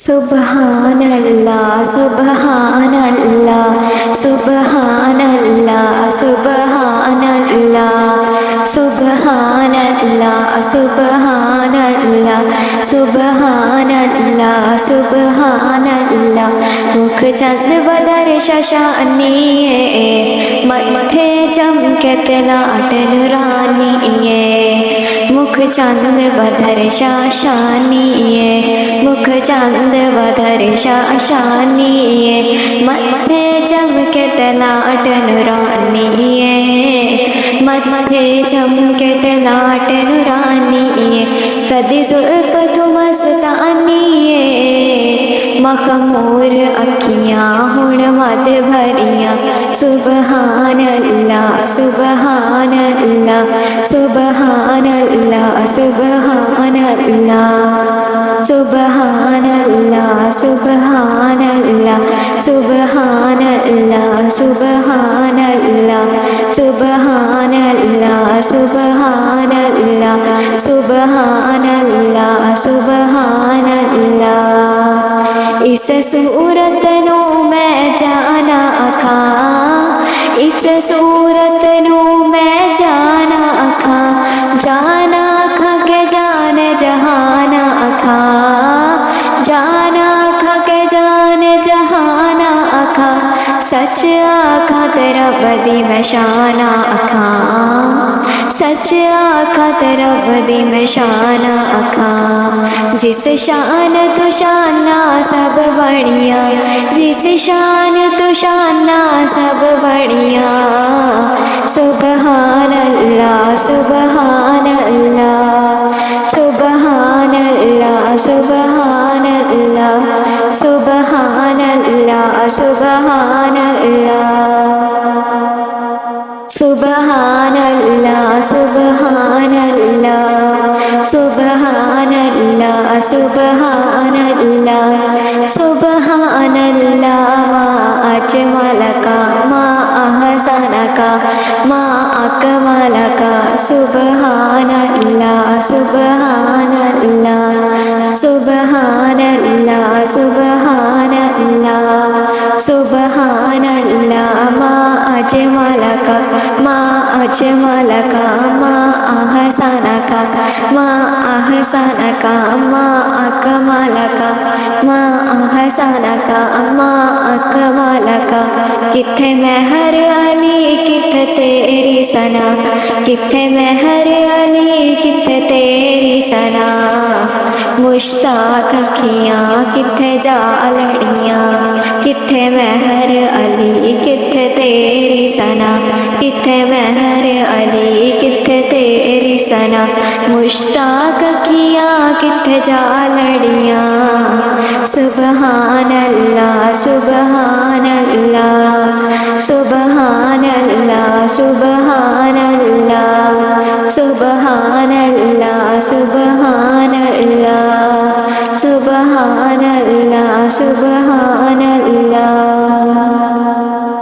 سبحان اللہ سبحان اللہ سبحان اللہ سبحان اللہ سبحان اللہ سبحان اللہ سبحان اللہ سبحان اللہ مکھ چند بدر ششانیے متھے چمکت لاٹ نورانیے مکھ چند بدر شاشانیے مکھ چند بدر شاشانیے متھے چمکت لاٹ نورانیے متھے چمکت لاٹ نورانیے کدی زلفت مستانیے مخمور اکھیاں ہن مد بھریاں سبحان اللہ سبحان اللہ سبحان اللہ سبحان اللہ سبحان اللہ سبحان اللہ سبحان اللہ سبحان اللہ سبحان اللہ سبحان اللہ سبحان اللہ سبحان اللہ اس صورت نو میں جانا کھا اس صورت نو میں جانا کھا کہ جان جہانا کھا جانا کھا کہ جان جہانا کھا سچ آکھا تیرا بدی میں شانہ آکھا سچ آکھا تیرا بدی میں شانہ آکھا جس شان تو شانہ سب بڑھیا جس شان تو شانہ سب بڑھیا سبحان اللہ سبحان اللہ سبحان اللہ سبحان اللہ سبحان اللہ سبحان اللہ سبحان اللہ سبحان اللہ سبحان اللہ سبحان اللہ سبحان اللہ ما اجملک ما احسنک ما اکملک سبحان اللہ سبحان اللہ سبحان اللہ سبحان اللہ سبحان اللہ ما اجملک ما اجملک ما احسنک ما احسنک ما اکملک ما احسنک ما اکملک کتھے مہر علی کتھے تیری ثنا کتھے مہر علی کتھے تیری ثنا مشتاق اکھیاں کتھے جا لڑیاں کتھے مہر علی کتھے تیری ثنا کتھے مہر علی کتھے تیری ثنا مشتاق اکھیاں کتھے جا لڑیاں سبحان اللہ سبحان اللہ سبحان اللہ سبحان اللہ سبحان اللہ سبحان